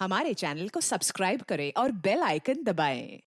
हमारे चैनल को सब्सक्राइब करें और बेल आइकन दबाएं।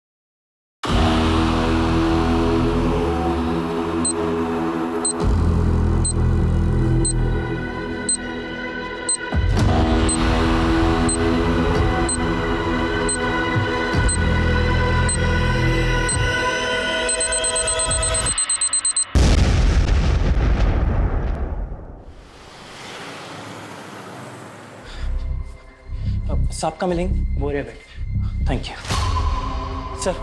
साहब का मिलेंगे वो रहे बैठ। थैंक यू सर,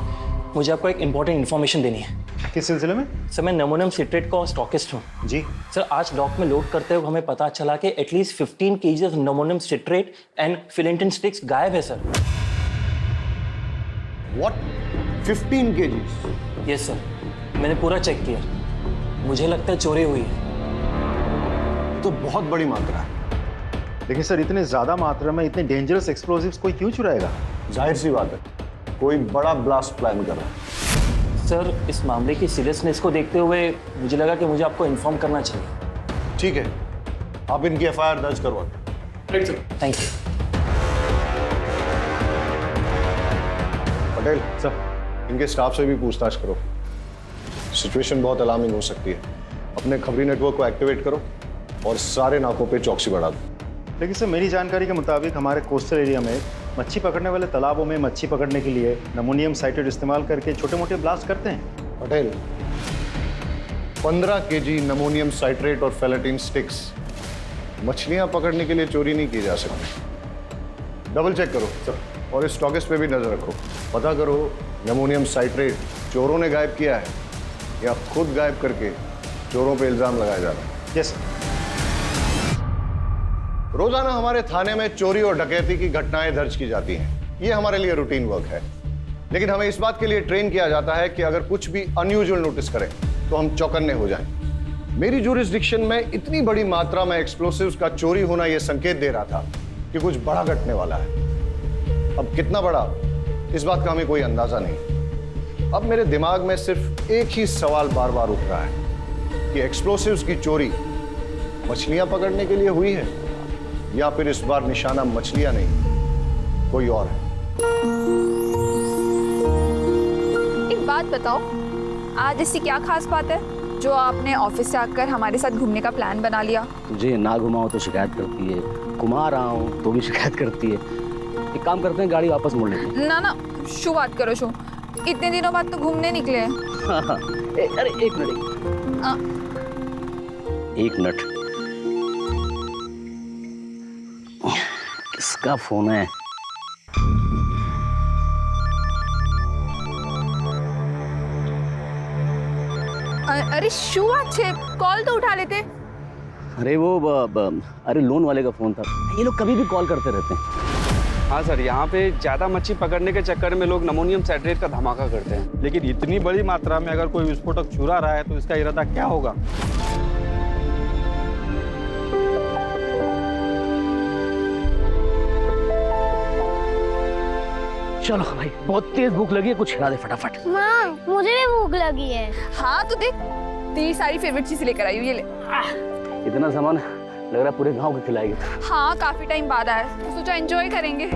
मुझे आपको एक इम्पोर्टेंट इन्फॉर्मेशन देनी है। किस सिलसिले में? सर मैं नमोनियम सिट्रेट का स्टॉकिस्ट हूँ। जी सर आज डॉक में लोड करते हुए हमें पता चला कि at least 15 kg ammonium citrate and फिलेंटिन स्टिक्स गायब है सर। व्हाट? 15 kg? यस सर, मैंने पूरा चेक किया, मुझे लगता है चोरी हुई है। तो बहुत बड़ी मात्रा है। लेकिन सर इतने ज्यादा मात्रा में इतने डेंजरस एक्सप्लोजिव्स कोई क्यों चुराएगा? जाहिर सी बात है, कोई बड़ा ब्लास्ट प्लान कर रहा है। सर इस मामले की सीरियसनेस को देखते हुए मुझे लगा कि मुझे आपको इन्फॉर्म करना चाहिए। ठीक है, आप इनकी FIR दर्ज करवा। Thank you. पटेल सर इनके स्टाफ से भी पूछताछ करो, सिचुएशन बहुत अलार्मिंग हो सकती है। अपने खबरी नेटवर्क को एक्टिवेट करो और सारे नाकों पे चौकसी बढ़ा दो। लेकिन सर मेरी जानकारी के मुताबिक हमारे कोस्टल एरिया में मच्छी पकड़ने वाले तालाबों में मच्छी पकड़ने के लिए नमोनियम साइट्रेट इस्तेमाल करके छोटे मोटे ब्लास्ट करते हैं। पटेल 15 kg नमोनियम साइट्रेट और फेलेटिन स्टिक्स मछलियां पकड़ने के लिए चोरी नहीं की जा सकती। डबल चेक करो सर, और इस स्टॉकिस्ट पे भी नजर रखो। पता करो नमोनियम साइट्रेट चोरों ने गायब किया है या खुद गायब करके चोरों पे इल्जाम लगाया जा रहा है। Yes sir. रोजाना हमारे थाने में चोरी और डकैती की घटनाएं दर्ज की जाती हैं। ये हमारे लिए रूटीन वर्क है, लेकिन हमें इस बात के लिए ट्रेन किया जाता है कि अगर कुछ भी अनयूजुअल नोटिस करें तो हम चौकन्ने हो जाएं। मेरी ज्यूरिसडिक्शन में इतनी बड़ी मात्रा में एक्सप्लोसिव्स का चोरी होना यह संकेत दे रहा था कि कुछ बड़ा घटने वाला है। अब कितना बड़ा, इस बात का हमें कोई अंदाजा नहीं। अब मेरे दिमाग में सिर्फ एक ही सवाल बार बार उठ रहा है कि एक्सप्लोसिव्स की चोरी मछलियां पकड़ने के लिए हुई है या फिर इस बार निशाना मछलियां नहीं कोई और है। एक बात बताओ, आज ऐसी क्या खास बात है जो आपने ऑफिस से आकर हमारे साथ घूमने का प्लान बना लिया? मुझे ना घुमाओ तो शिकायत करती है, घुमा रहा हूँ तो भी शिकायत करती है। एक काम करते हैं, गाड़ी वापस मोड़ लेते हैं। ना शू बात करो शू, इतने दिनों बाद तो घूमने निकले हैं। अरे एक मिनट। किसका फोन है? अरे शू अच्छे, कॉल तो उठा लेते। अरे वो अरे लोन वाले का फोन था। ये लोग कभी भी कॉल करते रहते हैं। हाँ सर, यहाँ पे ज़्यादा मच्छी पकड़ने के चक्कर में लोग नमोनियम साइट्रेट का धमाका करते हैं। लेकिन इतनी बड़ी मात्रा में अगर कोई विस्फोटक चुरा रहा है तो इसका इरादा क्या होगा? चलो भाई, बहुत तेज भूख लगी है, कुछ खिला दे फटाफट। माँ मुझे भी भूख लगी है। हाँ तो देख, तेरी सारी फेवरेट चीज लेकर आई हूँ, ये ले। इतना सामान लग रहा है पूरे गांव को खिलाएगी। हाँ काफी टाइम बाद आया तो सोचा एंजॉय करेंगे।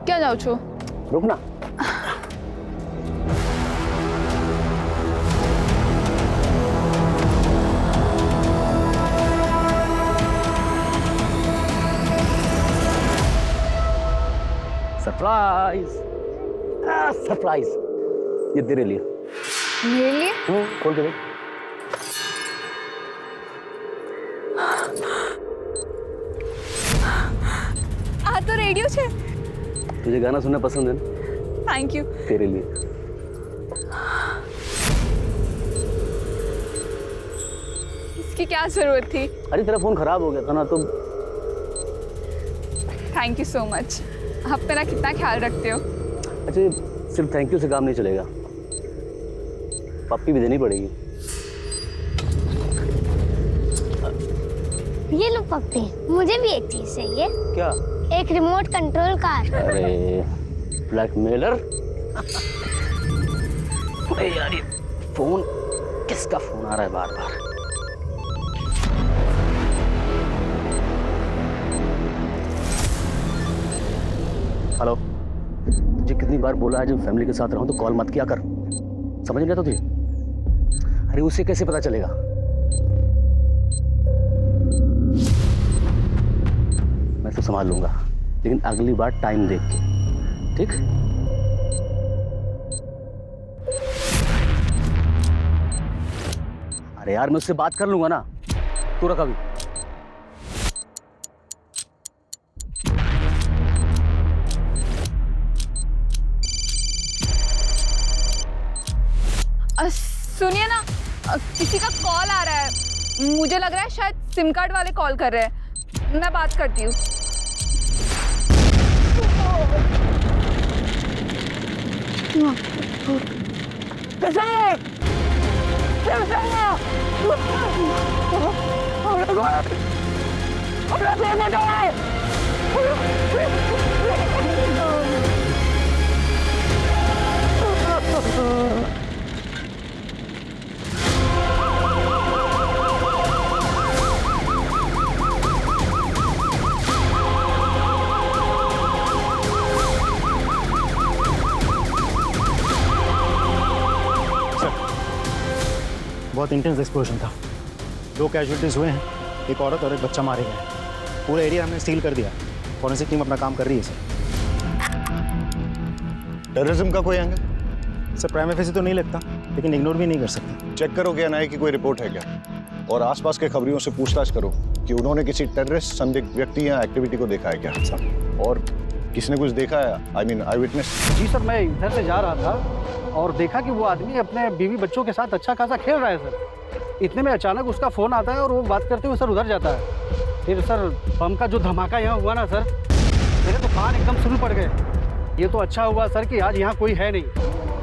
क्या जाओ छो? रुकना। सरप्राइज, सरप्राइज, ये तेरे लिए। मेरे लिए? खोल के देख। आ तो रेडियो छे। तुझे गाना सुनना पसंद है ना? Thank you. तेरे लिए। इसकी क्या जरूरत थी? अरे तेरा फोन खराब हो गया था ना, तो थैंक यू सो मच। आप मेरा कितना ख्याल रखते हो। अच्छा सिर्फ थैंक यू से काम नहीं चलेगा, पप्पी भी देनी पड़ेगी। ये लो पप्पी, मुझे भी एक चीज चाहिए। क्या? एक रिमोट कंट्रोल कार। अरे ब्लैकमेलर। अरे यार ये फोन, किसका फोन आ रहा है बार बार? हेलो। तुझे कितनी बार बोला है जब फैमिली के साथ रहूं तो कॉल मत किया कर, समझ नहीं आता तुझे? अरे उसे कैसे पता चलेगा? मैं तो संभाल लूंगा, लेकिन अगली बार टाइम देख के, ठीक? अरे यार मैं उससे बात कर लूंगा ना, तू रख अभी। सुनिए ना, किसी का कॉल आ रहा है, मुझे लग रहा है शायद सिम कार्ड वाले कॉल कर रहे हैं, मैं बात करती हूँ। बहुत इंटेंस एक्सप्लोजन था, 2 कैजुअलिटीज हुए हैं, एक औरत और एक बच्चा मारे गए। पूरा एरिया हमने सील कर दिया, फॉरेंसिक टीम अपना काम कर रही है सर। टेररिज्म का कोई एंगल? सर प्राइम फेसी तो नहीं लगता, लेकिन इग्नोर भी नहीं कर सकते। चेक करो क्या एनआईए की कोई रिपोर्ट है क्या, और आसपास के खबरियों से पूछताछ करो कि उन्होंने किसी टेररिस्ट संदिग्ध व्यक्ति या एक्टिविटी को देखा है क्या, और किसने कुछ देखा है, आई मीन आई विटनेस? जी सर, मैं इधर से जा रहा था और देखा कि वो आदमी अपने बीवी बच्चों के साथ अच्छा खासा खेल रहा है सर। इतने में अचानक उसका फ़ोन आता है और वो बात करते हुए सर उधर जाता है। फिर सर बम का जो धमाका यहाँ हुआ ना सर, मेरे तो कान एकदम सुन पड़ गए। ये तो अच्छा हुआ सर कि आज यहाँ कोई है नहीं,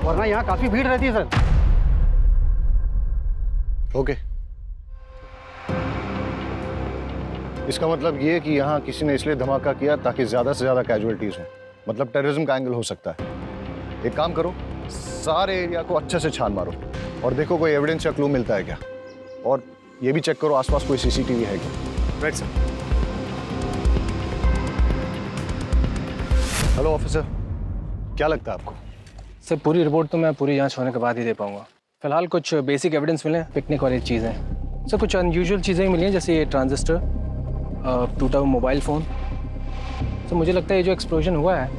वरना यहाँ काफ़ी भीड़ रहती है सर। ओके, इसका मतलब ये कि यहाँ किसी ने इसलिए धमाका किया ताकि ज़्यादा से ज़्यादा कैजुअलिटीज हो, मतलब टेररिज्म का एंगल हो सकता है। एक काम करो, सारे एरिया को अच्छे से छान मारो और देखो कोई एविडेंस या क्लू मिलता है क्या, और ये भी चेक करो आसपास कोई सीसीटीवी है क्या। Right sir. हेलो ऑफिसर, क्या लगता है आपको? सर पूरी रिपोर्ट तो मैं पूरी जांच होने के बाद ही दे पाऊंगा। फिलहाल कुछ बेसिक एविडेंस मिले, पिकनिक वाली चीज़ें। सर कुछ अनयूजुअल चीज़ें मिली हैं, जैसे ये ट्रांजिस्टर, टूटा हुआ मोबाइल फ़ोन। सर मुझे लगता है ये जो एक्सप्लोजन हुआ है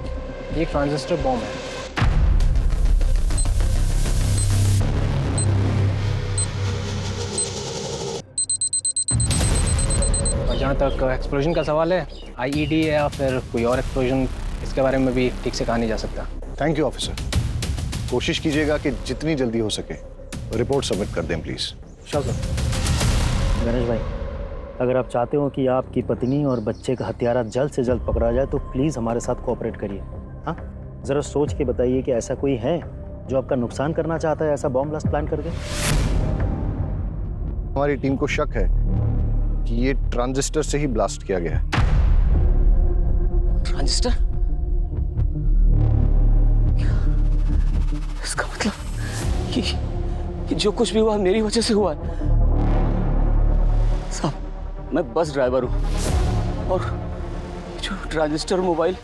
ये एक ट्रांजिस्टर बॉम्ब है। जहाँ तक एक्सप्लोजन का सवाल है, आईईडी है या फिर कोई और एक्सप्लोजन, इसके बारे में भी ठीक से कहा नहीं जा सकता। थैंक यू ऑफिसर, कोशिश कीजिएगा कि जितनी जल्दी हो सके रिपोर्ट सबमिट कर दें प्लीज़। Sure sir. गणेश भाई, अगर आप चाहते हो कि आपकी पत्नी और बच्चे का हत्यारा जल्द से जल्द पकड़ा जाए तो प्लीज़ हमारे साथ कोऑपरेट करिए। हाँ, ज़रा सोच के बताइए कि ऐसा कोई है जो आपका नुकसान करना चाहता है, ऐसा बॉम्ब ब्लास्ट प्लान करके। हमारी टीम को शक है कि ये ट्रांजिस्टर से ही ब्लास्ट किया गया है। ट्रांजिस्टर? इसका मतलब कि जो कुछ भी हुआ मेरी वजह से हुआ। साहब मैं बस ड्राइवर हूँ और जो ट्रांजिस्टर मोबाइल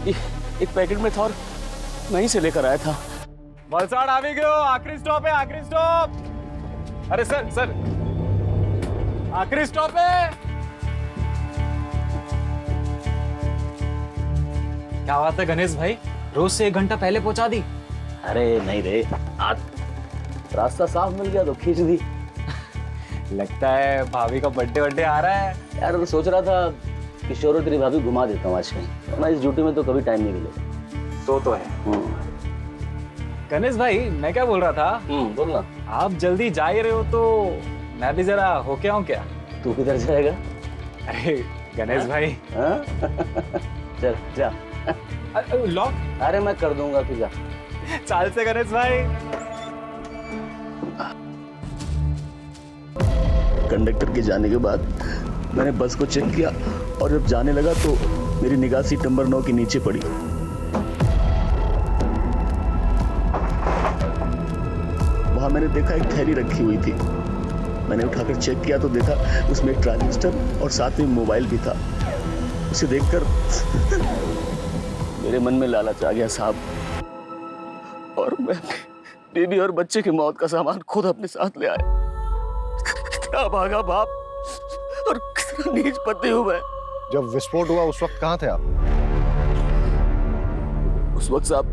ये एक पैकेट में था और वहीं से लेकर आया था। वलसाड़ आ भी गए हो, आखिरी स्टॉप है, आखिरी स्टॉप। अरे सर सर, आखिरी स्टॉप है। क्या बात है गणेश भाई, रोज से 1 घंटा पहले पहुंचा दी। अरे नहीं रे, आज रास्ता साफ मिल गया तो खींच दी। लगता है भाभी का बर्थडे आ रहा है। यार मैं सोच रहा था किशोर और तेरी भाभी घुमा देता हूँ आज कहीं, मैं इस ड्यूटी में तो कभी टाइम नहीं मिलेगा। तो है। गणेश भाई मैं क्या बोल रहा था, बोलना। आप जल्दी जा ही रहे हो तो मैं भी जरा होके आऊं क्या? तू किधर जाएगा? अरे गणेश भाई। चल जा। लॉक? अरे मैं कर दूंगा, तू जा। चाल से गणेश भाई। कंडक्टर के जाने के बाद मैंने बस को चेक किया और जब जाने लगा तो मेरी निगाह सीट नंबर 9 के नीचे पड़ी। वहां मैंने देखा एक थैली रखी हुई थी। मैंने उठाकर चेक किया तो देखा उसमें एक ट्रांजिस्टर और साथ में मोबाइल भी था। उसे देखकर मेरे मन में लालच आ गया साहब, और मैं बीबी और बच्चे की मौत का सामान खुद अपने साथ ले आया। क्या भागा बाप और कितना नीच पति हूं मैं। जब विस्फोट हुआ उस वक्त कहाँ थे आप? उस वक्त साहब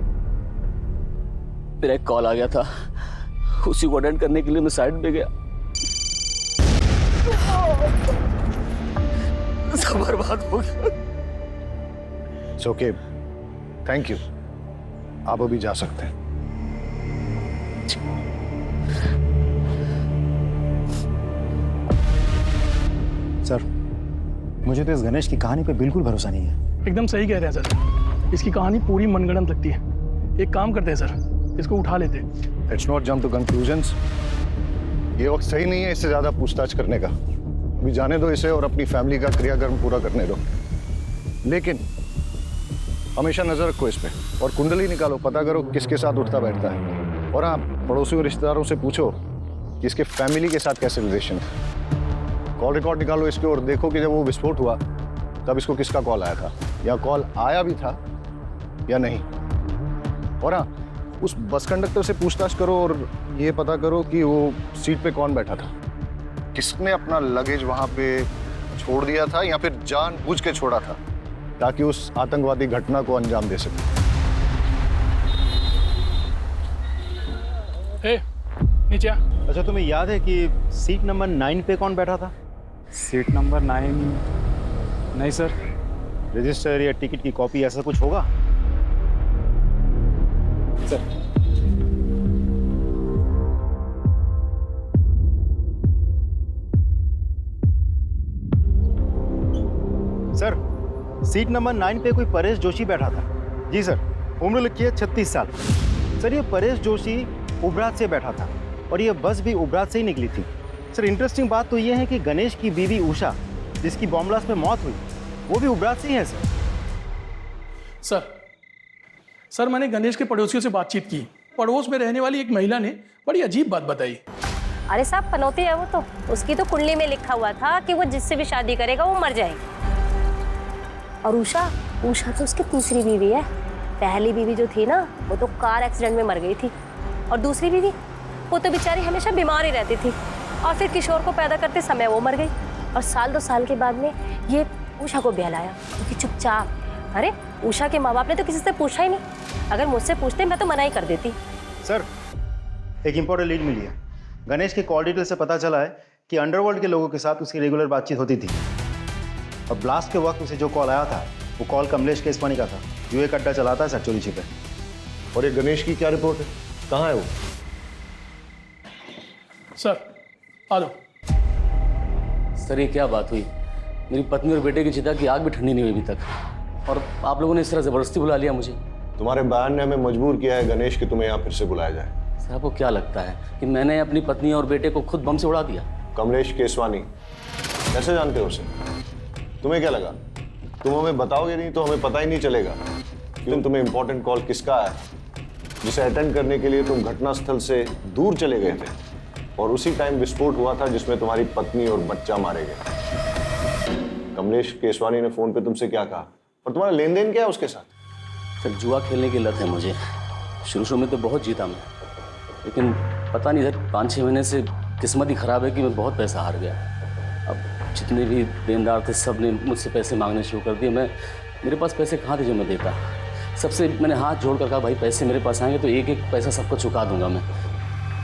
मेरा एक कॉल आ गया था, उसी को अटेंड करने के लिए मैं साइड पे गया। सब बर्बाद हो गया। It's okay, thank you. आप अभी जा सकते हैं। सर, मुझे तो इस गणेश की कहानी पे बिल्कुल भरोसा नहीं है। एकदम सही कह रहे हैं सर, इसकी कहानी पूरी मनगढ़ंत लगती है। एक काम करते हैं सर, इसको उठा लेते हैं। Let's not jump to conclusions. ये वक्त सही नहीं है इससे ज्यादा पूछताछ करने का। अभी जाने दो इसे और अपनी फैमिली का क्रियाकर्म पूरा करने दो। लेकिन हमेशा नजर रखो इस पे और कुंडली निकालो, पता करो किसके साथ उठता बैठता है। और हाँ, पड़ोसी और रिश्तेदारों से पूछो कि इसके फैमिली के साथ कैसे रिलेशन है। कॉल रिकॉर्ड निकालो इसके और देखो कि जब वो विस्फोट हुआ तब इसको किसका कॉल आया था, या कॉल आया भी था या नहीं। और हाँ, उस बस कंडक्टर से पूछताछ करो और ये पता करो कि वो सीट पे कौन बैठा था, किसने अपना लगेज वहां पे छोड़ दिया था या फिर जानबूझ के छोड़ा था ताकि उस आतंकवादी घटना को अंजाम दे सके। नीचे आ। अच्छा, तुम्हें याद है कि सीट नंबर 9 पे कौन बैठा था? Seat number 9? नहीं सर। रजिस्टर या टिकट की कॉपी ऐसा कुछ होगा? सर, सीट नंबर 9 पे कोई परेश जोशी बैठा था। जी सर, उम्र लिखी है 36 साल। सर, ये परेश जोशी उबरात से बैठा था और ये बस भी उबरात से ही निकली थी। सर, इंटरेस्टिंग बात तो ये है कि गणेश की बीवी उषा, जिसकी बॉम्ब ब्लास्ट में मौत हुई, वो भी उबरात से ही है। सर, मैंने गणेश के पड़ोसियों से बातचीत की। पड़ोस में रहने वाली एक महिला ने बड़ी अजीब बात बताई। अरे साहब, पनौती है वो तो, उसकी तो कुंडली में लिखा हुआ था कि वो जिससे भी शादी करेगा वो मर जाएगी। और उषा तो उसकी तीसरी बीवी है। पहली बीवी जो थी ना, वो तो कार एक्सीडेंट में मर गई थी। और दूसरी बीवी, वो तो बेचारी हमेशा बीमार ही रहती थी और फिर किशोर को पैदा करते समय वो मर गई। और 1-2 साल के बाद में ये उषा को बहलाया, क्योंकि चुपचाप। अरे उषा के माँ बाप ने तो किसी से पूछा ही नहीं। अगर मुझसे पूछते मैं तो मना ही कर देती। सर, एक इंपॉर्टेंट लीड मिली है। गणेश के कॉल डिटेल से पता चला है कि अंडरवर्ल्ड के लोगों के साथ उसकी रेगुलर बातचीत होती थी। और ब्लास्ट के वक्त उसे जो कॉल आया था वो कॉल कमलेश केसवानी का था, जो एक अड्डा चलाता है सचोली छिपे। और ये गणेश की क्या रिपोर्ट है? कहाँ है वो? सर, आ जाओ। सर, ये क्या बात हुई? मेरी पत्नी और बेटे की चिता की आग भी ठंडी नहीं हुई अभी तक, और आप लोगों ने इस तरह जबरदस्ती बुला लिया मुझे। तुम्हारे बयान ने हमें मजबूर किया है गणेश कि तुम्हें यहाँ फिर से बुलाया जाए। सर, आपको क्या लगता है कि मैंने अपनी पत्नी और बेटे को खुद बम से उड़ा दिया? कमलेश केसवानी, कैसे जानते हो उसे? तुम्हें क्या लगा तुम हमें बताओगे नहीं तो हमें पता ही नहीं चलेगा कि तुम्हें इंपॉर्टेंट कॉल किसका है, जिसे अटेंड करने के लिए तुम घटनास्थल से दूर चले गए थे और उसी टाइम विस्फोट हुआ था जिसमें तुम्हारी पत्नी और बच्चा मारे गए। कमलेश केसवानी ने फोन पे तुमसे क्या कहा और तुम्हारा लेन देन क्या है उसके साथ? सर, जुआ खेलने की लत है मुझे। शुरू में तो बहुत जीता मैं, लेकिन पता नहीं सर 5-6 महीने से किस्मत ही खराब है कि मैं बहुत पैसा हार गया। अब जितने भी देनदार थे सब ने मुझसे पैसे मांगने शुरू कर दिए। मेरे पास पैसे कहाँ थे जो मैं देता? सबसे मैंने हाथ जोड़ कर कहा, भाई पैसे मेरे पास आएंगे तो एक पैसा सबको चुका दूंगा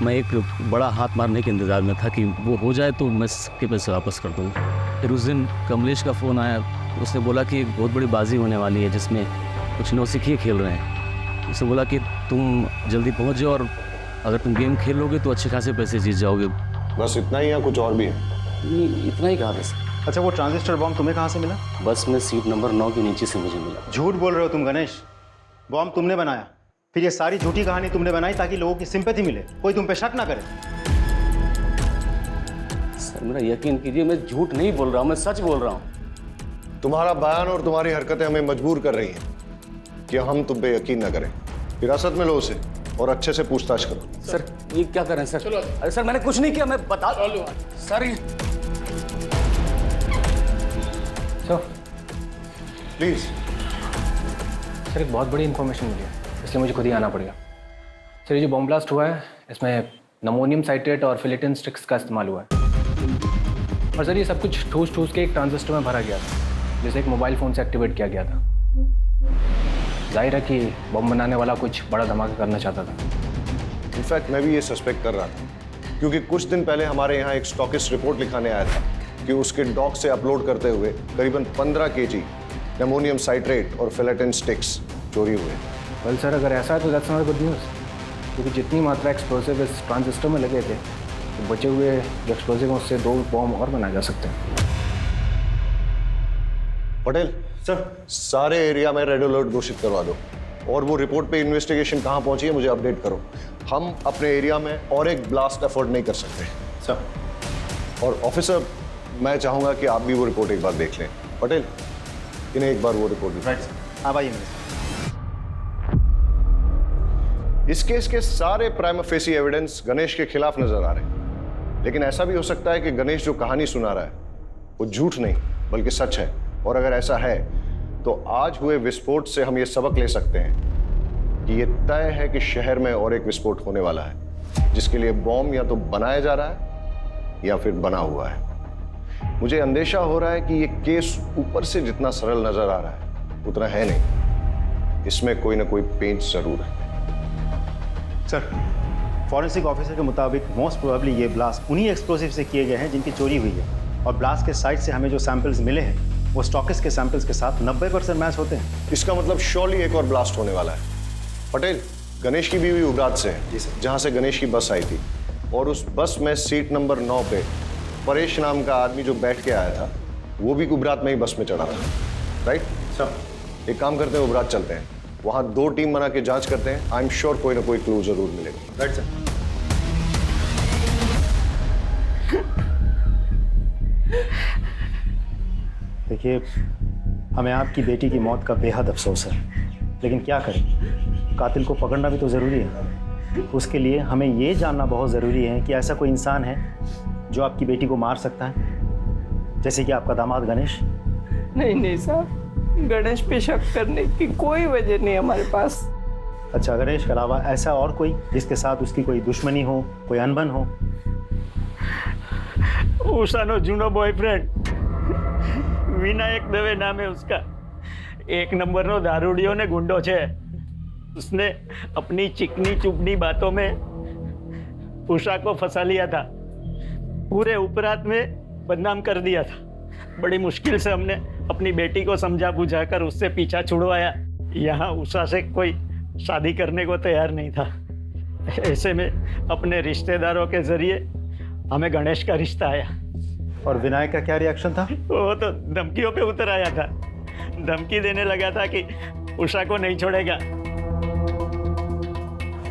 मैं एक बड़ा हाथ मारने के इंतज़ार में था कि वो हो जाए तो मैं सबके पैसे वापस कर दूँगा। फिर उस दिन कमलेश का फ़ोन आया, उसने बोला कि एक बहुत बड़ी बाजी होने वाली है जिसमें कुछ नौसिखिए खेल रहे हैं। उसने बोला कि तुम जल्दी पहुँच जाओ और अगर तुम गेम खेल लोगे तो अच्छे खासे पैसे जीत जाओगे। बस इतना ही या कुछ और भी है? इतना ही कहा था सर। अच्छा, वो ट्रांजिस्टर बॉम्ब तुम्हें कहाँ से मिला? बस में सीट नंबर 9 के नीचे से मुझे मिला। झूठ बोल रहे हो तुम गणेश। बॉम्ब तुमने बनाया, फिर ये सारी झूठी कहानी तुमने बनाई ताकि लोगों की सिंपैथी मिले, कोई तुम पे शक ना करे। सर, मेरा यकीन कीजिए, मैं झूठ नहीं बोल रहा हूँ, मैं सच बोल रहा हूँ। तुम्हारा बयान और तुम्हारी हरकतें हमें मजबूर कर रही हैं कि हम तुम पे यकीन न करें। हिरासत में लो उसे और अच्छे से पूछताछ करो। सर, ये क्या कर रहे हैं सर? अरे सर, मैंने कुछ नहीं किया, मैं बता सर। प्लीज सर एक बहुत बड़ी इन्फॉर्मेशन मिली है, इसलिए मुझे खुद ही आना पड़ेगा। सर ये जो बॉम्ब ब्लास्ट हुआ है इसमें नमोनियम साइट्रेट और फिलेटिन स्टिक्स का इस्तेमाल हुआ है। और सर ये सब कुछ ठूस ठूस के एक ट्रांजिस्टर में भरा गया था, जिसे एक मोबाइल फ़ोन से एक्टिवेट किया गया था। जाहिर है कि बम बनाने वाला कुछ बड़ा धमाका करना चाहता था। इनफैक्ट मैं भी ये सस्पेक्ट कर रहा था, क्योंकि कुछ दिन पहले हमारे यहाँ एक स्टॉकिस्ट रिपोर्ट लिखाने आया था कि उसके डॉक से अपलोड करते हुए करीबन 15 kg एमोनियम साइट्रेट और फिलेटिन स्टिक्स चोरी हुए। वेल सर अगर ऐसा है तो दैट्स नॉट गुड न्यूज़, क्योंकि जितनी मात्रा एक्सप्लोसिव इस ट्रांजिस्टर में लगे थे तो बचे हुए जो एक्सप्लोसिव हैं उससे 2 बॉम्ब और बनाए जा सकते हैं। पटेल सर, सारे एरिया में रेड अलर्ट घोषित करवा दो और वो रिपोर्ट पे इन्वेस्टिगेशन कहाँ पहुंची है मुझे अपडेट करो। हम अपने एरिया में और एक ब्लास्ट अफोर्ड नहीं कर सकते सर। और ऑफिसर, मैं चाहूंगा कि आप भी वो रिपोर्ट एक बार देख लें। पटेल, इन्हें एक बार वो रिपोर्ट दिखाएं। राइट सर, आप आइए मेरे साथ। इस केस के सारे प्राइमा फेसी एविडेंस गणेश के खिलाफ नजर आ रहे हैं, लेकिन ऐसा भी हो सकता है कि गणेश जो कहानी सुना रहा है वो झूठ नहीं बल्कि सच है। और अगर ऐसा है तो आज हुए विस्फोट से हम ये सबक ले सकते हैं कि ये तय है कि शहर में और एक विस्फोट होने वाला है, जिसके लिए बॉम्ब या तो बनाया जा रहा है या फिर बना हुआ है। मुझे अंदेशा हो रहा है कि ये केस ऊपर से जितना सरल नजर आ रहा है उतना है नहीं, इसमें कोई ना कोई पेंच जरूर है। सर, फॉरेंसिक ऑफिसर के मुताबिक मोस्ट प्रोबेबली ये ब्लास्ट उन्हीं एक्सप्लोसिव से किए गए हैं जिनकी चोरी हुई है, और ब्लास्ट के साइट से हमें जो सैंपल्स मिले हैं वो स्टॉकिस्ट के सैंपल्स के साथ 90% मैच होते हैं। इसका मतलब श्योरली एक और ब्लास्ट होने वाला है। पटेल, गणेश की बीवी उबरात से है, जहां से गणेश की बस आई थी, और उस बस में सीट नंबर 9 पे परेश नाम का आदमी जो बैठ के आया था वो भी उबरात में ही बस में चढ़ा था। राइट सर, एक काम करते हैं, उबरात चलते हैं, वहां 2 टीम बना के जांच करते हैं। आई एम श्योर कोई ना कोई क्लू जरूर मिलेगा। Right sir. देखिए, हमें आपकी बेटी की मौत का बेहद अफसोस है, लेकिन क्या करें, कातिल को पकड़ना भी तो ज़रूरी है। उसके लिए हमें ये जानना बहुत ज़रूरी है कि ऐसा कोई इंसान है जो आपकी बेटी को मार सकता है, जैसे कि आपका दामाद गणेश। नहीं साहब, गणेश पे शक करने की कोई वजह नहीं हमारे पास। अच्छा, गणेश के अलावा ऐसा और कोई जिसके साथ उसकी कोई दुश्मनी हो, कोई अनबन हो? उषानो जूनो बॉयफ्रेंड विनायक दवे नाम है उसका। 1 नंबर दारूडियो ने गुंडो छे। उसने अपनी चिकनी चुपनी बातों में उषा को फंसा लिया था, पूरे उपरात में बदनाम कर दिया था। बड़ी मुश्किल से हमने अपनी बेटी को समझा बुझाकर उससे पीछा छुड़वाया। यहाँ उषा से कोई शादी करने को तैयार नहीं था। ऐसे में अपने रिश्तेदारों के जरिए हमें गणेश का रिश्ता आया। और विनायक का क्या रिएक्शन था? वो तो धमकियों पे उतर आया था, धमकी देने लगा था कि उषा को नहीं छोड़ेगा।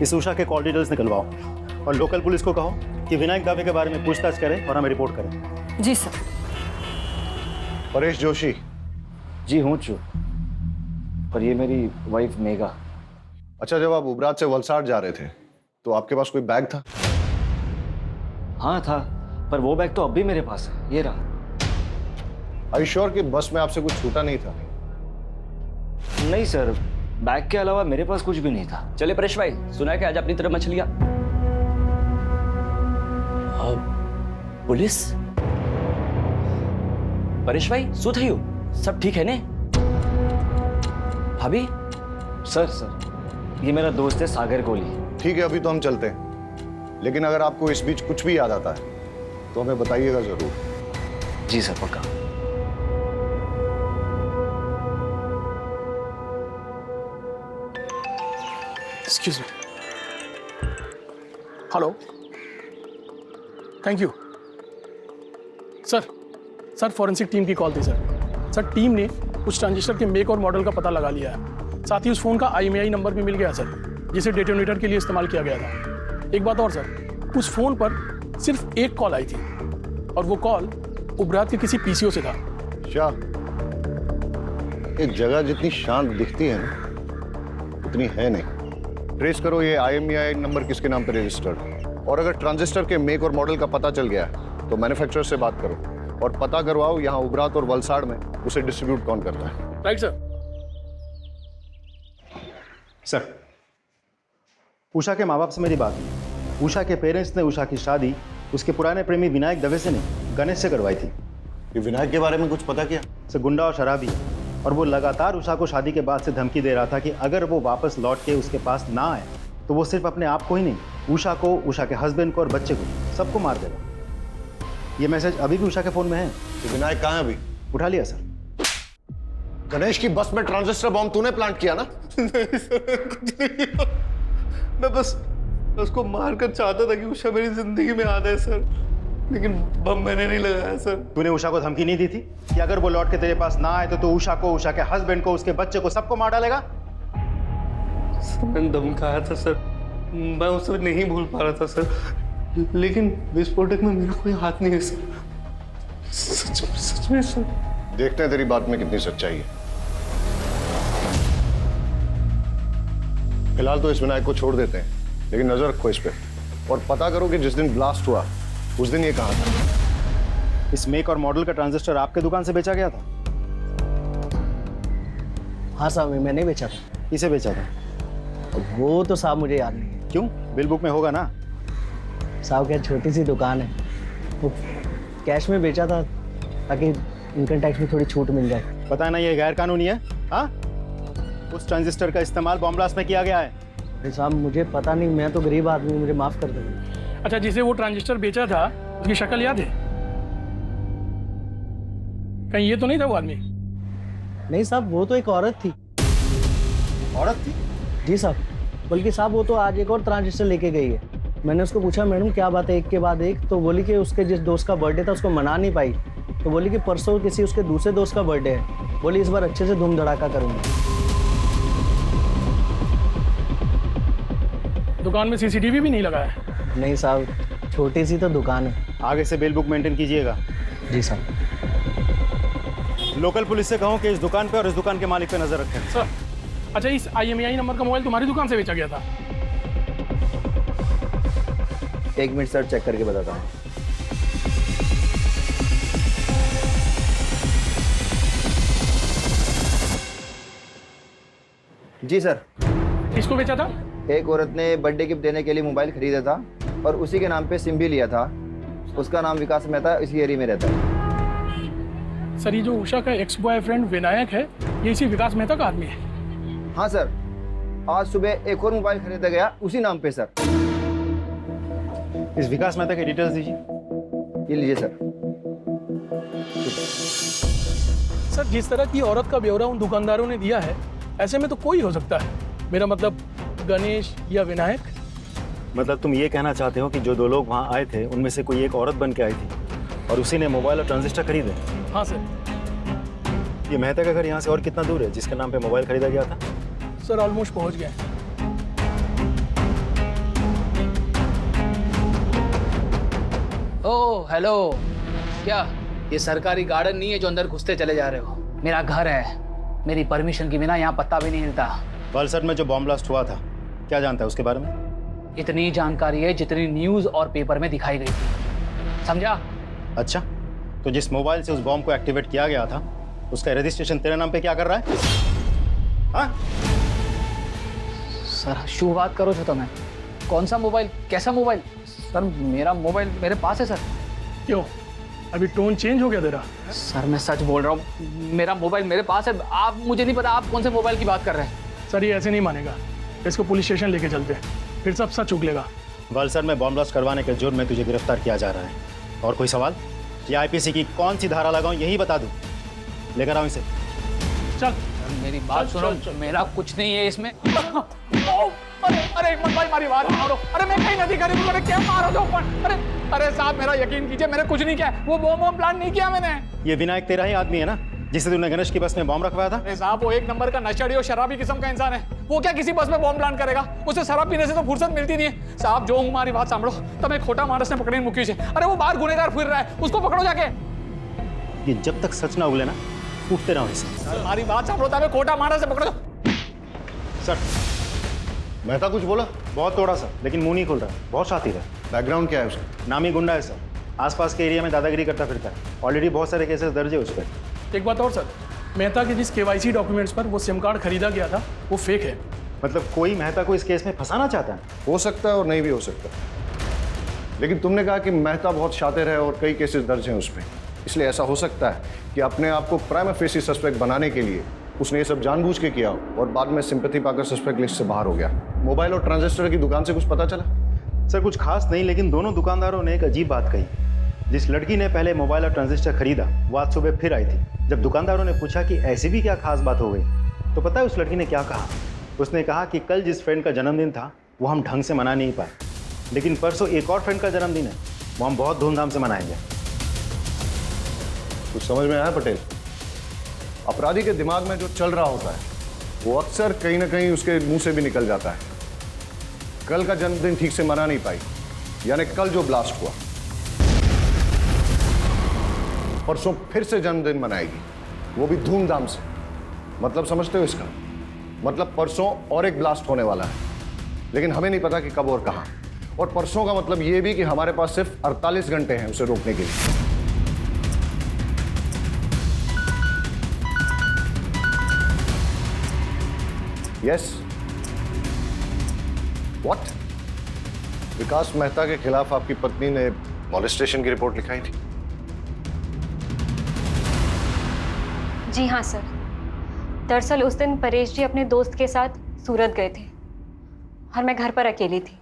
इस उषा के कॉल डिटेल्स निकलवाओ और लोकल पुलिस को कहो कि विनायक दावे के बारे में पूछताछ करें और हमें रिपोर्ट करें। जी सर। परेश जोशी। जी हूँ चू, पर ये मेरी वाइफ मेघा। अच्छा, जब आप उबरात से वलसाड जा रहे थे तो आपके पास कोई बैग था? हाँ था, पर वो बैग तो अब भी मेरे पास है, ये रहा। Are you sure कि बस में आपसे कुछ छूटा नहीं था? नहीं सर, बैग के अलावा मेरे पास कुछ भी नहीं था। चले परेश भाई, सुना है कि आज अपनी तरफ मछलियां। पुलिस? परेश भाई सु थयु? सब ठीक है ने? भाभी? सर ये मेरा दोस्त है सागर कोहली। ठीक है, अभी तो हम चलते हैं, लेकिन अगर आपको इस बीच कुछ भी याद आता है तो हमें बताइएगा जरूर। जी सर, पक्का। Excuse me. Hello, thank you sir. Forensic team की कॉल थी सर। टीम ने उस ट्रांजिस्टर के मेक और मॉडल का पता लगा लिया है। साथ ही उस फोन का IMEI नंबर भी मिल गया सर, जिसे डेटोनेटर के लिए इस्तेमाल किया गया था। एक बात और सर, उस फोन पर सिर्फ एक कॉल आई थी और वो कॉल उबरात के किसी PCO से था। क्या एक जगह जितनी शांत दिखती है ना उतनी है नहीं। ट्रेस करो ये IMEI नंबर किसके नाम पर रजिस्टर्ड, और अगर ट्रांजिस्टर के मेक और मॉडल का पता चल गया तो मैन्युफैक्चरर से बात करो और पता करवाओ यहाँ उबरात और वलसाड़ में उसे डिस्ट्रीब्यूट कौन करता है। Right sir. सर, उषा के माँ बाप से मेरी बात हुई। उषा के पेरेंट्स ने उषा की शादी उसके पुराने प्रेमी विनायक दवे से नहीं, गणेश से करवाई थी। ये विनायक के बारे में कुछ पता किया? सर, गुंडा और शराबी है, और वो लगातार उषा को शादी के बाद से धमकी दे रहा था कि अगर वो वापस लौट के उसके पास ना आए तो वो सिर्फ अपने आप को ही नहीं, उषा को, उषा के हस्बैंड को और बच्चे को, सबको मार देगा। ये मैसेज अभी भी उषा के फ़ोन में है। तो विनायक कहाँ है अभी? उठा लिया सर। गणेश की बस में ट्रांजिस्टर बॉम्ब तूने प्लांट किया ना? नहीं सर, कुछ नहीं किया। मैं बस उसको मारकर चाहता था कि उषा मेरी जिंदगी में आ जाए सर, लेकिन बम मैंने नहीं लगाया सर। तूने उषा को धमकी नहीं दी थी कि अगर वो लौट के तेरे पास ना आए तो तू उषा को, उषा के हस्बैंड को, उसके बच्चे को, सबको मार डालेगा? सर, मैंने धमकाया था सर, मैं उसे नहीं भूल पा रहा था सर, लेकिन विस्फोटक में मेरा कोई हाथ नहीं है सर। सच में सर। देखते हैं तेरी बात में कितनी सच्चाई है। फिलहाल तो इस विनायक को छोड़ देते हैं, लेकिन नजर रखो इस पे और पता करो कि जिस दिन ब्लास्ट हुआ उस दिन ये कहाँ था। इस मेक और मॉडल का ट्रांजिस्टर आपके दुकान से बेचा गया था? हाँ साहब, मैंने बेचा था। किसे बेचा था? वो तो साहब मुझे याद नहीं है। क्यों? बिल बुक में होगा ना। साहब क्या छोटी सी दुकान है, वो कैश में बेचा था ताकि इनकम टैक्स में थोड़ी छूट मिल जाए। पता है ना ये गैर कानूनी है। हाँ, उस ट्रांजिस्टर का इस्तेमाल बॉम्ब ब्लास्ट में किया गया है। अरे साहब मुझे पता नहीं, मैं तो गरीब आदमी, मुझे माफ कर दो। अच्छा, जिसे वो ट्रांजिस्टर बेचा था उसकी शक्ल याद है? कहीं ये तो नहीं था वो आदमी? नहीं साहब, वो तो एक औरत थी। औरत थी? जी साहब, बल्कि साहब वो तो आज एक और ट्रांजिस्टर लेके गई है। मैंने उसको पूछा, मैडम क्या बात है एक के बाद एक, तो बोली कि उसके जिस दोस्त का बर्थडे था उसको मना नहीं पाई, तो बोली कि परसों किसी उसके दूसरे दोस्त का बर्थडे है, बोली इस बार अच्छे से धूम धड़ाका करूँगी। दुकान में सीसीटीवी भी नहीं लगा है? नहीं साहब, छोटी सी तो दुकान है। आगे से बिल बुक मेंटेन कीजिएगा। जी साहब। लोकल पुलिस से कहो कि इस दुकान पे और इस दुकान के मालिक पे नजर रखें। सर, अच्छा इस IMEI नंबर का मोबाइल तुम्हारी दुकान से बेचा गया था? एक मिनट सर, चेक करके बताता हूँ। जी सर। किसको बेचा था? एक औरत ने बर्थडे गिफ्ट देने के लिए मोबाइल खरीदा था और उसी के नाम पे सिम भी लिया था। उसका नाम विकास मेहता, इसी एरिया में रहता है। सर, ये जो उषा का एक्स बॉयफ्रेंड विनायक है, ये इसी विकास मेहता का आदमी है? हाँ सर, आज सुबह एक और मोबाइल खरीदा गया उसी नाम पे सर। इस विकास मेहता की डिटेल्स दीजिए। ये लीजिए सर। सर, जिस तरह की औरत का ब्यौरा उन दुकानदारों ने दिया है, ऐसे में तो कोई हो सकता है। मेरा मतलब गणेश या विनायक। मतलब तुम ये कहना चाहते हो कि जो दो लोग वहाँ आए थे उनमें से कोई एक औरत बन के आई थी और उसी ने मोबाइल और ट्रांजिस्टर खरीदे? हाँ सर। ये मेहता का घर यहाँ से और कितना दूर है जिसके नाम पे मोबाइल खरीदा गया था? सर, ऑलमोस्ट पहुँच गए। ओह हेलो, क्या ये सरकारी गार्डन नहीं है जो अंदर घुसते चले जा रहे हो? मेरा घर है, मेरी परमिशन के बिना यहाँ पत्ता भी नहीं हिलता। वलसड में जो बॉम्ब ब्लास्ट हुआ था, क्या जानता है उसके बारे में? इतनी जानकारी है जितनी न्यूज़ और पेपर में दिखाई गई थी, समझा? अच्छा, तो जिस मोबाइल से उस बॉम्ब को एक्टिवेट किया गया था उसका रजिस्ट्रेशन तेरे नाम पे क्या कर रहा है? हाँ? सर शुरुआत करो तो मैं, कौन सा मोबाइल, कैसा मोबाइल? सर मेरा मोबाइल मेरे पास है सर। क्यों, अभी टोन चेंज हो गया तेरा? सर मैं सच बोल रहा हूँ, मेरा मोबाइल मेरे पास है। आप, मुझे नहीं पता आप कौन से मोबाइल की बात कर रहे हैं। सर ये ऐसे नहीं मानेगा, इसको पुलिस स्टेशन लेके चलते हैं, फिर सब सच उगलेगा। वलसड में बॉम्ब ब्लास्ट करवाने के जुर्म में तुझे गिरफ्तार किया जा रहा है। और कोई सवाल? ये IPC की कौन सी धारा लगाऊं यही बता दूं। लेकर आओ इसे। चल। मेरी बात सुनो, मेरा कुछ नहीं है इसमें। अरे हिम्मत भाई, मारी बात मारो। अरे मैं कहीं नहीं करी, अरे क्या मारो जो? अरे साहब मेरा यकीन कीजिए, मैंने कुछ नहीं किया, वो बॉम्ब प्लान नहीं किया मैंने। ये विनायक तेरा ही आदमी है ना जिसे तूने गणेश की बस में बॉम्ब रखवाया था? अरे साहब वो एक नंबर का नशेड़ी और शराबी किस्म का इंसान है, वो क्या किसी बस में बॉम्ब प्लान करेगा? उसे शराब पीने से तो फुर्सत मिलती नहीं है। साहब जो हमारी बात सांभो, तब एक खोटा मानस ने पकड़ी मुकी है। अरे वो बाहर गुनेगार फिर रहा है, उसको पकड़ो जाके। ये जब तक सच ना उगले ना, उठते रहो इसे। हमारी बात सांभो, तब एक खोटा मानस से पकड़ो। सर मेहता कुछ बोला? बहुत तोड़ा सर, लेकिन मुंह नहीं खुल रहा। बहुत शातिर है। बैकग्राउंड क्या है उसका? नामी गुंडा है सर, आसपास के एरिया में दादागिरी करता फिरता है। ऑलरेडी बहुत सारे केसेस दर्ज है उस पर। एक बात और सर, मेहता के जिस KYC डॉक्यूमेंट्स पर वो सिम कार्ड खरीदा गया था वो फेक है। मतलब कोई मेहता को इस केस में फंसाना चाहता है? हो सकता है और नहीं भी हो सकता, लेकिन तुमने कहा कि मेहता बहुत शातिर है और कई केसेस दर्ज हैं उस पर, इसलिए ऐसा हो सकता है कि अपने आप को प्राइमा फेसी सस्पेक्ट बनाने के लिए उसने ये सब जानबूझ के किया और बाद में सिंपैथी पाकर सस्पेक्ट लिस्ट से बाहर हो गया। मोबाइल और ट्रांजिस्टर की दुकान से कुछ पता चला? सर कुछ खास नहीं, लेकिन दोनों दुकानदारों ने एक अजीब बात कही। जिस लड़की ने पहले मोबाइल और ट्रांजिस्टर खरीदा वो आज सुबह फिर आई थी। जब दुकानदारों ने पूछा कि ऐसी भी क्या खास बात हो गई, तो पता है उस लड़की ने क्या कहा? उसने कहा कि कल जिस फ्रेंड का जन्मदिन था वो हम ढंग से मना नहीं पाए, लेकिन परसों एक और फ्रेंड का जन्मदिन है, वो हम बहुत धूमधाम से मनाएंगे। कुछ समझ में आया पटेल? अपराधी के दिमाग में जो चल रहा होता है वो अक्सर कहीं ना कहीं उसके मुंह से भी निकल जाता है। कल का जन्मदिन ठीक से मना नहीं पाई, यानी कल जो ब्लास्ट हुआ, परसों फिर से जन्मदिन मनाएगी, वो भी धूमधाम से। मतलब समझते हो इसका? मतलब परसों और एक ब्लास्ट होने वाला है, लेकिन हमें नहीं पता कि कब और कहां। और परसों का मतलब ये भी कि हमारे पास सिर्फ 48 घंटे हैं उसे रोकने के लिए। Yes, what? विकास मेहता के खिलाफ आपकी पत्नी ने मॉलेस्टेशन की रिपोर्ट लिखाई थी? जी हाँ सर। दरअसल उस दिन परेश जी अपने दोस्त के साथ सूरत गए थे और मैं घर पर अकेली थी।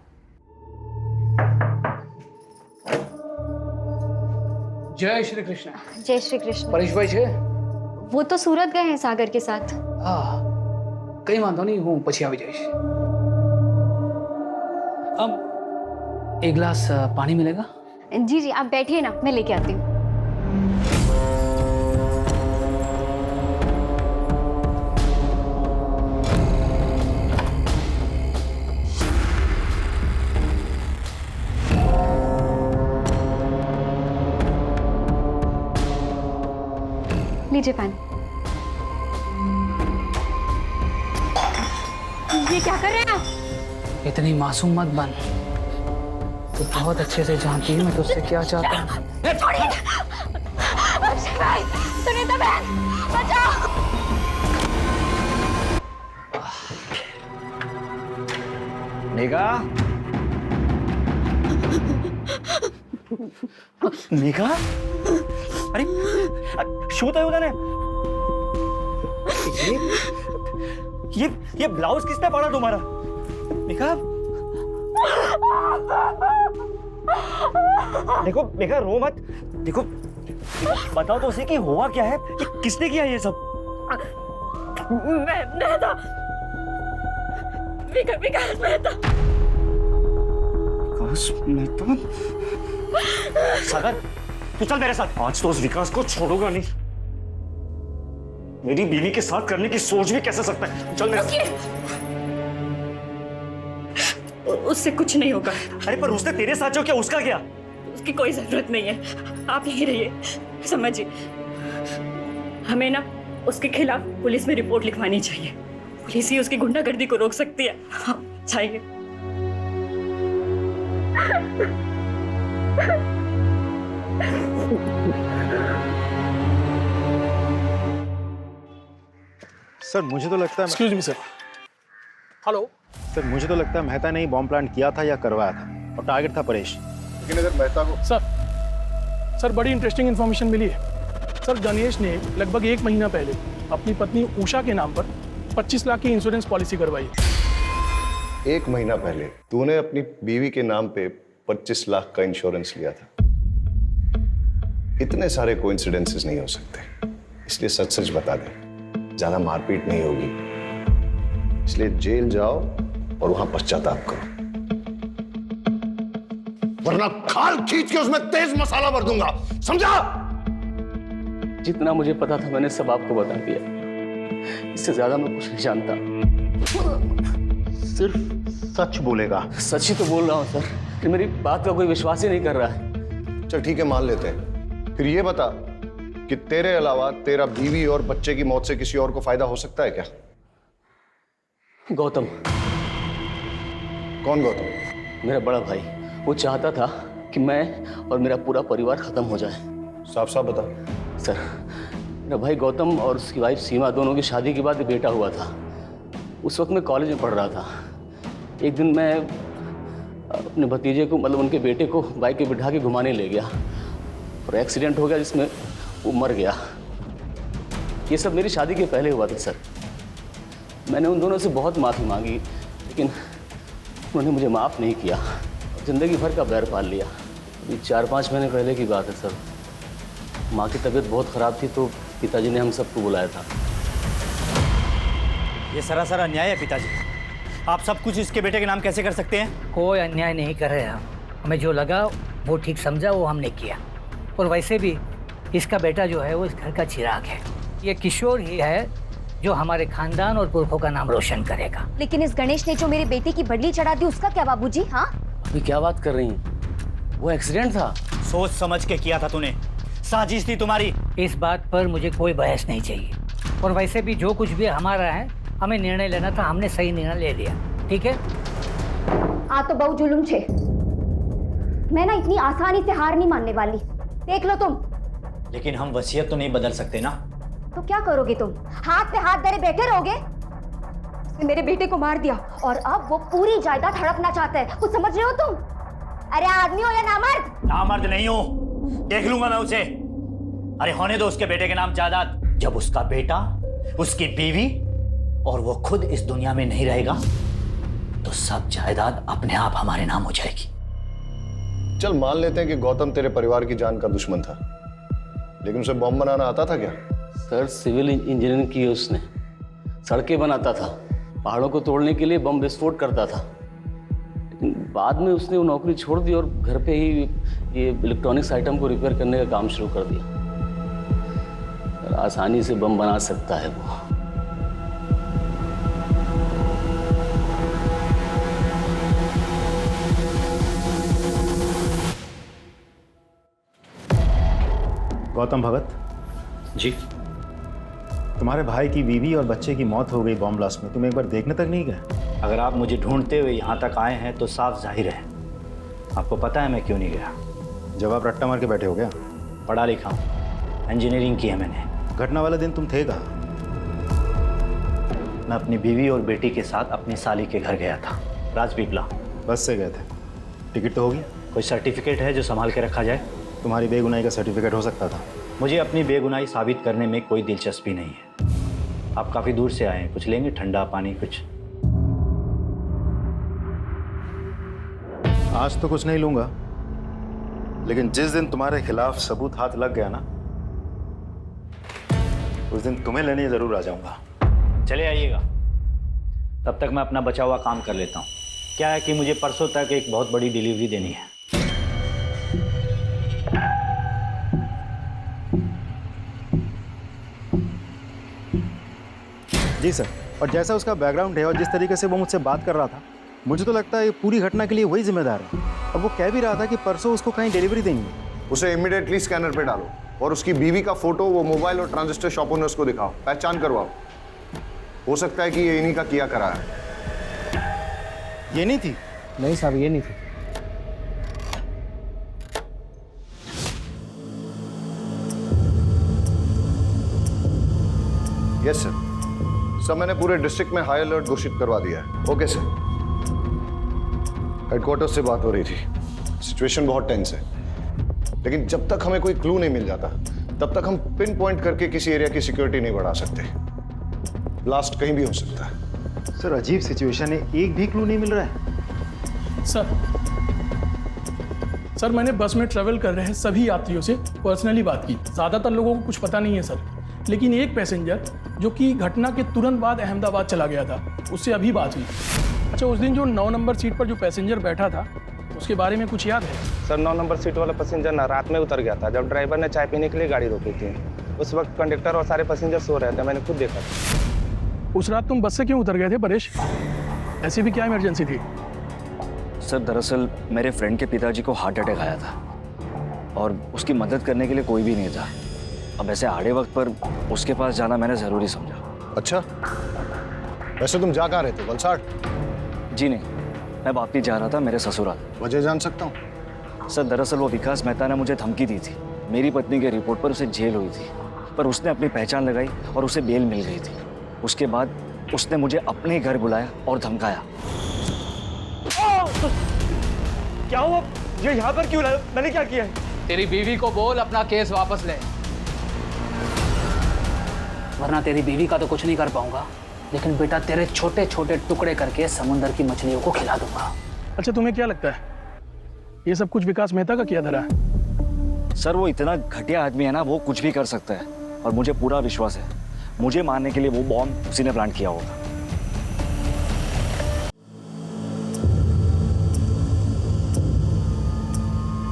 जय श्री कृष्ण। जय श्री कृष्ण। परेश भाई છે? वो तो सूरत गए हैं सागर के साथ। हाँ, कई वांधो नहीं, हूँ પછી આવી જઈશ। अब एक गिलास पानी मिलेगा? जी जी आप बैठिए ना, मैं लेके आती हूँ। लीजिए पानी। ये क्या कर रहे हैं आप? इतनी मासूम मत बन, तो बहुत अच्छे से जानती है मैं तुझसे क्या चाहता हूँ। छोड़िए। अक्षय भाई, सुनीता बहन, बचाओ। मेघा, मेघा, अरे શું થયું તને? ये ब्लाउज किसने पड़ा तुम्हारा? मेघा, देखो मेघा रो मत। देखो बताओ तो उसे कि हुआ क्या है, कि किसने किया ये सब? मेहता, विकास मेहता। सागर तू चल मेरे साथ। आज तो उस विकास को छोड़ूंगा नहीं। मेरी बीवी के साथ करने की सोच भी कैसे सकता है? चल मेरे साथ। उससे कुछ नहीं होगा। अरे पर उसने तेरे साथ जो किया उसका क्या? उसकी कोई जरूरत नहीं है, आप यहीं रहिए। समझिए, हमें ना उसके खिलाफ पुलिस में रिपोर्ट लिखवानी चाहिए। पुलिस ही उसकी गुंडागर्दी को रोक सकती है। हाँ, चाहिए। सर मुझे तो लगता है, excuse me sir. Hello sir, मुझे तो लगता है मेहता ने ही बॉम्ब प्लांट किया था या करवाया था, और टारगेट था परेश। लेकिन अगर मेहता को सर बड़ी इंटरेस्टिंग इन्फॉर्मेशन मिली है। सर गणेश ने लगभग 1 महीना पहले अपनी पत्नी उषा के नाम पर 25 लाख की इंश्योरेंस पॉलिसी करवाई। 1 महीना पहले तूने अपनी बीवी के नाम पे 25 लाख का इंश्योरेंस लिया था। इतने सारे कोइंसिडेंसेस नहीं हो सकते, इसलिए सच सच बता दे। ज्यादा मारपीट नहीं होगी, इसलिए जेल जाओ और वहां पश्चाताप करो, वरना खाल खींच के उसमें तेज मसाला भर दूंगा, समझा? जितना मुझे पता था मैंने सब आपको बता दिया। इससे ज्यादा मैं कुछ नहीं जानता। सिर्फ सच बोलेगा। सच ही तो बोल रहा हूँ सर, कि मेरी बात का कोई विश्वास ही नहीं कर रहा है। चल ठीक है, मान लेते हैं। फिर ये बता कि तेरे अलावा तेरा बीवी और बच्चे की मौत से किसी और को फायदा हो सकता है क्या? गौतम। कौन गौतम? मेरा बड़ा भाई। वो चाहता था कि मैं और मेरा पूरा परिवार खत्म हो जाए। साफ साफ बता। सर, मेरा भाई गौतम और उसकी वाइफ सीमा दोनों की शादी के बाद बेटा हुआ था। उस वक्त मैं कॉलेज में पढ़ रहा था। एक दिन मैं अपने भतीजे को, मतलब उनके बेटे को बाइक पे बिठा के घुमाने ले गया और एक्सीडेंट हो गया जिसमें वो मर गया। ये सब मेरी शादी के पहले हुआ था सर। मैंने उन दोनों से बहुत माफ़ी मांगी, लेकिन उन्होंने मुझे माफ़ नहीं किया। ज़िंदगी भर का बैर पाल लिया। अभी 4-5 महीने पहले की बात है सर। माँ की तबीयत बहुत ख़राब थी तो पिताजी ने हम सबको बुलाया था। ये सरासर अन्याय है पिताजी। आप सब कुछ इसके बेटे के नाम कैसे कर सकते हैं? कोई अन्याय नहीं कर रहे हम। हमें जो लगा वो ठीक समझा वो हमने किया। और वैसे भी इसका बेटा जो है वो इस घर का चिराग है। ये किशोर ही है जो हमारे खानदान और पुरखों का नाम रोशन करेगा। लेकिन इस गणेश ने जो मेरे बेटे की बदली चढ़ा दी उसका क्या बाबूजी? हाँ, अभी क्या बात कर रही हैं? वो एक्सीडेंट था। सोच समझ के किया था तूने, साजिश थी तुम्हारी। इस बात पर मुझे कोई बहस नहीं चाहिए। और वैसे भी जो कुछ भी हमारा है, हमें निर्णय लेना था, हमने सही निर्णय ले लिया। ठीक है? आ तो बहु जुलुम छे। मैं ना इतनी आसानी से हार नहीं मानने वाली। देख लो तुम। लेकिन हम वसीयत तो नहीं बदल सकते ना। तो क्या करोगे तुम? हाथ पे हाथ धरे बैठे रहोगे? उसने मेरे बेटे को मार दिया और अब वो पूरी जायदाद हड़पना चाहता है। कुछ समझ रहे हो तुम? अरे आदमी हो या नामर्द? नामर्द नहीं हूं, देख लूंगा मैं उसे। अरे होने दो उसके बेटे के नाम जायदाद। जब उसका बेटा, उसकी बीवी और वो खुद इस दुनिया में नहीं रहेगा तो सब जायदाद अपने आप हमारे नाम हो जाएगी। चल मान लेते हैं कि गौतम तेरे परिवार की जान का दुश्मन था, लेकिन उसे बॉम्ब बनाना आता था क्या? सर सिविल इंजीनियरिंग की उसने, सड़कें बनाता था, पहाड़ों को तोड़ने के लिए बम विस्फोट करता था। लेकिन बाद में उसने वो नौकरी छोड़ दी और घर पे ही ये इलेक्ट्रॉनिक्स आइटम को रिपेयर करने का काम शुरू कर दिया। आसानी से बम बना सकता है वो। गौतम भगत जी, तुम्हारे भाई की बीवी और बच्चे की मौत हो गई बॉम्ब ब्लास्ट में, तुम एक बार देखने तक नहीं गए? अगर आप मुझे ढूंढते हुए यहाँ तक आए हैं तो साफ जाहिर है आपको पता है मैं क्यों नहीं गया। जब आप रट्टा मार के बैठे हो गया? पढ़ा लिखा हूँ, इंजीनियरिंग की है मैंने। घटना वाला दिन तुम थे कहाँ? मैं अपनी बीवी और बेटी के साथ अपनी साली के घर गया था, राजपीपला। बस से गए थे? टिकट तो होगी? कोई सर्टिफिकेट है जो संभाल के रखा जाए? तुम्हारी बेगुनाही का सर्टिफिकेट हो सकता था। मुझे अपनी बेगुनाही साबित करने में कोई दिलचस्पी नहीं है। आप काफ़ी दूर से आए हैं, कुछ लेंगे? ठंडा पानी कुछ? आज तो कुछ नहीं लूंगा, लेकिन जिस दिन तुम्हारे खिलाफ सबूत हाथ लग गया ना, उस दिन तुम्हें लेने जरूर आ जाऊंगा। चले आइएगा, तब तक मैं अपना बचा हुआ काम कर लेता हूँ। क्या है कि मुझे परसों तक एक बहुत बड़ी डिलीवरी देनी है। जी सर। और जैसा उसका बैकग्राउंड है और जिस तरीके से वो मुझसे बात कर रहा था, मुझे तो लगता है पूरी घटना के लिए वही जिम्मेदार है। अब वो कह भी रहा था कि परसों उसको कहीं डिलीवरी देनी है। उसे इमीडिएटली स्कैनर पे डालो और उसकी बीवी का फोटो वो मोबाइल और ट्रांजिस्टर शॉप ओनर्स को दिखाओ, पहचान करवाओ। हो सकता है कि ये इन्हीं का किया करा है। ये नहीं थी? नहीं साहब, ये नहीं थी। Yes sir. सर मैंने पूरे डिस्ट्रिक्ट में हाई अलर्ट घोषित करवा दिया है। Okay sir. हेडक्वार्टर से बात हो रही थी, सिचुएशन बहुत टेंस है, लेकिन जब तक हमें कोई क्लू नहीं मिल जाता तब तक हम पिन पॉइंट करके किसी एरिया की सिक्योरिटी नहीं बढ़ा सकते। ब्लास्ट कहीं भी हो सकता है। सर अजीब सिचुएशन है, एक भी क्लू नहीं मिल रहा है। सर मैंने बस में ट्रेवल कर रहे सभी यात्रियों से पर्सनली बात की। ज़्यादातर लोगों को कुछ पता नहीं है सर, लेकिन एक पैसेंजर जो कि घटना के तुरंत बाद अहमदाबाद चला गया था, उससे अभी बात हुई। अच्छा, उस दिन जो 9 नंबर सीट पर जो पैसेंजर बैठा था उसके बारे में कुछ याद है? सर 9 नंबर सीट वाला पैसेंजर ना रात में उतर गया था जब ड्राइवर ने चाय पीने के लिए गाड़ी रोकी थी। उस वक्त कंडक्टर और सारे पैसेंजर सो रहे थे, मैंने खुद देखा था। उस रात तुम बस से क्यों उतर गए थे परेश? ऐसी भी क्या इमरजेंसी थी? सर दरअसल मेरे फ्रेंड के पिताजी को हार्ट अटैक आया था और उसकी मदद करने के लिए कोई भी नहीं था। अब ऐसे आड़े वक्त पर उसके पास जाना मैंने ज़रूरी समझा। अच्छा, वैसे तुम जा कहाँ रहे थे? वलसाड़? जी नहीं, मैं वापस जा रहा था मेरे ससुराल। वजह जान सकता हूँ? सर दरअसल वो विकास मेहता ने मुझे धमकी दी थी। मेरी पत्नी के रिपोर्ट पर उसे जेल हुई थी, पर उसने अपनी पहचान लगाई और उसे बेल मिल गई थी। उसके बाद उसने मुझे अपने घर बुलाया और धमकाया। क्या हुआ? ये यहाँ पर क्यों लाया? मैंने क्या किया है? तेरी बीवी को बोल अपना केस वापस ले, वरना तेरी बीवी का तो कुछ नहीं कर पाऊंगा, लेकिन बेटा तेरे छोटे छोटे टुकड़े करके समुंदर की मछलियों को खिला दूंगा। अच्छा, तुम्हें क्या लगता है ये सब कुछ विकास मेहता का किया धरा है? सर वो इतना घटिया आदमी है ना, वो कुछ भी कर सकता है और मुझे पूरा विश्वास है मुझे मारने के लिए वो बॉम्ब उसी ने प्लान किया होगा।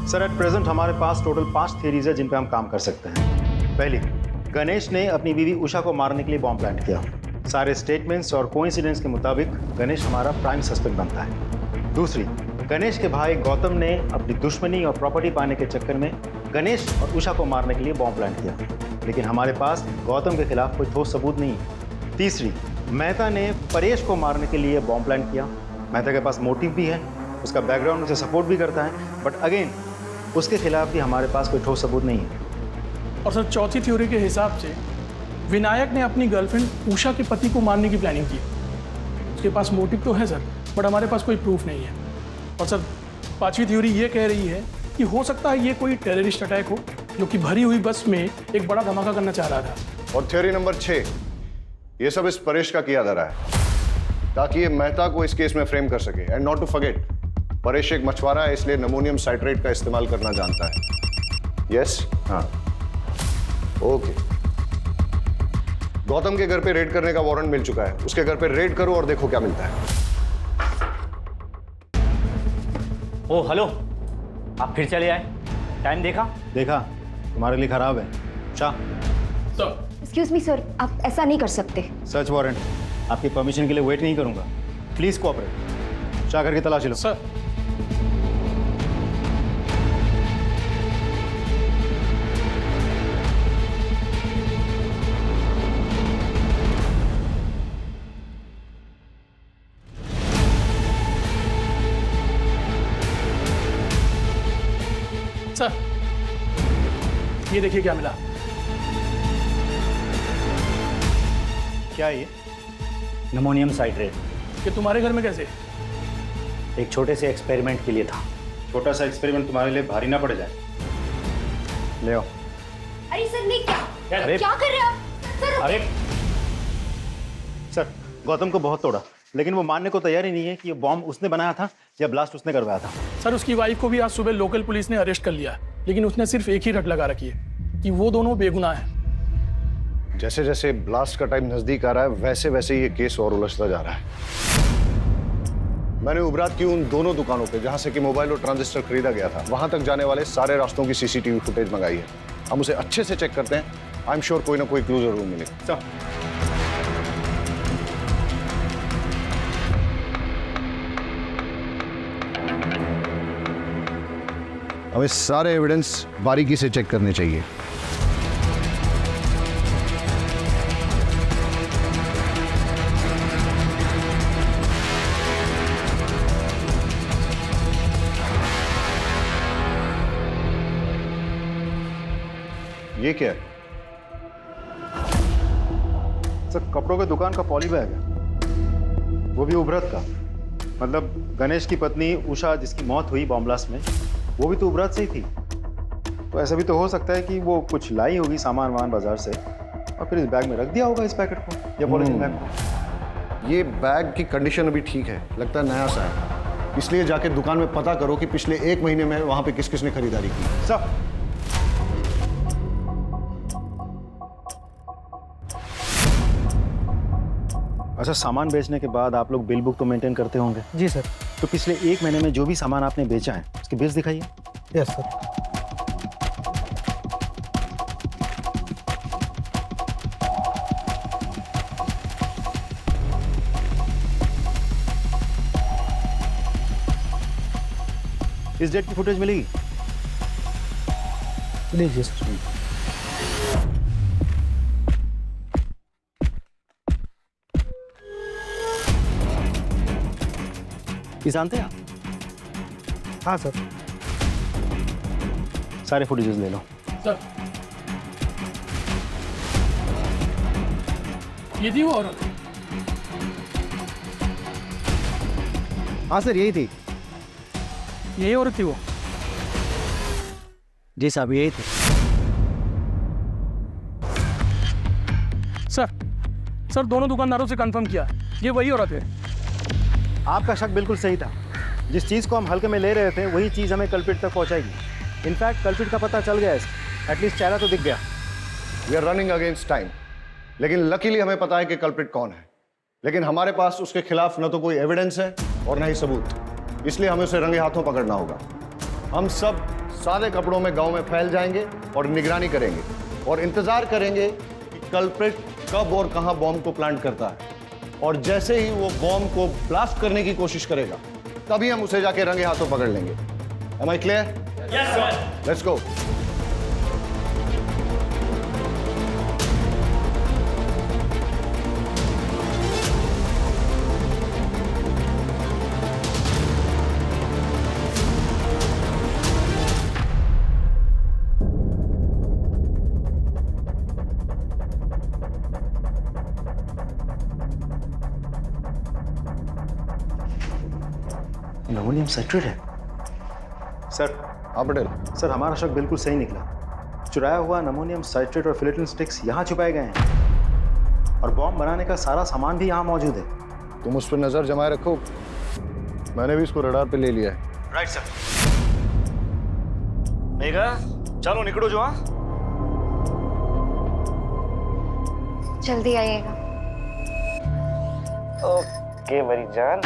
सर एट प्रेजेंट हमारे पास टोटल 5 थियरीज है जिन पे हम काम कर सकते हैं। पहली, गणेश ने अपनी बीवी उषा को मारने के लिए बॉम्ब प्लांट किया। सारे स्टेटमेंट्स और कोइंसिडेंस के मुताबिक गणेश हमारा प्राइम सस्पेक्ट बनता है। दूसरी, गणेश के भाई गौतम ने अपनी दुश्मनी और प्रॉपर्टी पाने के चक्कर में गणेश और उषा को मारने के लिए बॉम्ब प्लांट किया, लेकिन हमारे पास गौतम के खिलाफ कोई ठोस सबूत नहीं है। तीसरी, मेहता ने परेश को मारने के लिए बॉम्ब प्लांट किया। मेहता के पास मोटिव भी है, उसका बैकग्राउंड उसे सपोर्ट भी करता है, बट अगेन उसके खिलाफ भी हमारे पास कोई ठोस सबूत नहीं है। और सर चौथी थ्योरी के हिसाब से विनायक ने अपनी गर्लफ्रेंड उषा के पति को मारने की प्लानिंग की। उसके पास मोटिव तो है सर, बट हमारे पास कोई प्रूफ नहीं है। और सर पांचवी थ्योरी ये कह रही है कि हो सकता है ये कोई टेररिस्ट अटैक हो जो कि भरी हुई बस में एक बड़ा धमाका करना चाह रहा था। और थ्योरी नंबर 6, ये सब इस परेश का किया धरा है ताकि ये मेहता को इस केस में फ्रेम कर सके। And not to forget, Paresh एक मछुआरा है, इसलिए अमोनियम साइट्रेट का इस्तेमाल करना जानता है। यस? हाँ, ओके। गौतम के घर पे रेड करने का वारंट मिल चुका है, उसके घर पे रेड करो और देखो क्या मिलता है। ओ हेलो, आप फिर चले आए? टाइम देखा? देखा, तुम्हारे लिए खराब है। शाह, एक्सक्यूज मी सर, आप ऐसा नहीं कर सकते। सर्च वारंट, आपकी परमिशन के लिए वेट नहीं करूंगा। Please cooperate. शाह करके तलाशी लो। सर सर ये देखिए क्या मिला। क्या है ये? Ammonium citrate. ये तुम्हारे घर में कैसे? एक छोटे से एक्सपेरिमेंट के लिए था। छोटा सा एक्सपेरिमेंट तुम्हारे लिए भारी ना पड़ जाए। ले आओ। अरे सर नहीं, अरे क्या कर रहे हैं आप? सर अरे सर, गौतम को बहुत तोड़ा, लेकिन वो मानने को तैयार ही नहीं है कि ये बॉम्ब उसने बनाया था या ब्लास्ट उसने करवाया था। सर उसकी वाइफ को भी आज सुबह लोकल पुलिस ने अरेस्ट कर लिया, लेकिन उसने सिर्फ एक ही रट लगा रखी है कि वो दोनों बेगुनाह हैं। जैसे जैसे ब्लास्ट का टाइम नजदीक आ रहा है वैसे वैसे ये केस और उलझता जा रहा है। मैंने उबरात की उन दोनों दुकानों पे जहां से कि मोबाइल और ट्रांजिस्टर खरीदा गया था, वहां तक जाने वाले सारे रास्तों की सीसीटीवी फुटेज मंगाई है। हम उसे अच्छे से चेक करते हैं। आई एम श्योर कोई ना कोई क्लू जरूर मिलेगा। हमें सारे एविडेंस बारीकी से चेक करने चाहिए। ये क्या है? सर कपड़ों के दुकान का पॉली बैग है, वो भी उभरत का। मतलब गणेश की पत्नी उषा जिसकी मौत हुई बॉम्ब ब्लास्ट में, वो भी तो उभरत से ही थी। तो ऐसा भी तो हो सकता है कि वो कुछ लाई होगी सामान वामान बाजार से और फिर इस बैग में रख दिया होगा, इस पैकेट को या पॉलिथीन बैग को। ये बैग की कंडीशन अभी ठीक है, लगता है नया सा है। इसलिए जाके दुकान में पता करो कि पिछले 1 महीने में वहां पे किस किसने खरीदारी की। सब अच्छा, सामान बेचने के बाद आप लोग बिल बुक तो मेंटेन करते होंगे? जी सर। तो पिछले 1 महीने में जो भी सामान आपने बेचा है उसके बिल्स दिखाइए। Yes sir. इस डेट की फुटेज मिलेगी? लीजिए सर। ये जानते हैं आप? हाँ सर। सारे फुटेजेस ले लो। सर ये थी वो औरत। हाँ सर, यही थी। यही औरत थी वो? जी साहब, यही थी। सर दोनों दुकानदारों से कंफर्म किया, ये वही औरत है। आपका शक बिल्कुल सही था। जिस चीज़ को हम हल्के में ले रहे थे वही चीज़ हमें कल्प्रिट तक पहुंचाएगी। इनफैक्ट कल्प्रिट का पता चल गया है, एटलीस्ट चेहरा तो दिख गया। We are running against time, लेकिन लकीली हमें पता है कि कल्प्रिट कौन है। लेकिन हमारे पास उसके खिलाफ न तो कोई एविडेंस है और न ही सबूत, इसलिए हमें उसे रंगे हाथों पकड़ना होगा। हम सब सादे कपड़ों में गांव में फैल जाएंगे और निगरानी करेंगे और इंतजार करेंगे कि कल्प्रिट कब और कहां बॉम्ब को प्लांट करता है, और जैसे ही वो बॉम्ब को ब्लास्ट करने की कोशिश करेगा तभी हम उसे जाके रंगे हाथों पकड़ लेंगे। Am I clear? Yes, sir. Let's go. Ammonium citrate है सर। हाँ पटेल। सर हमारा शक बिल्कुल सही निकला। चुराया हुआ अमोनियम साइट्रेट और फिलेटिन स्टिक्स यहाँ छुपाए गए हैं और बॉम्ब बनाने का सारा सामान भी यहाँ मौजूद है। तुम उस पर नजर जमाए रखो, मैंने भी इसको रडार पे ले लिया है। Right sir. मेघा चलो निकलो जो। हाँ जल्दी आइएगा। ओके मेरी जान।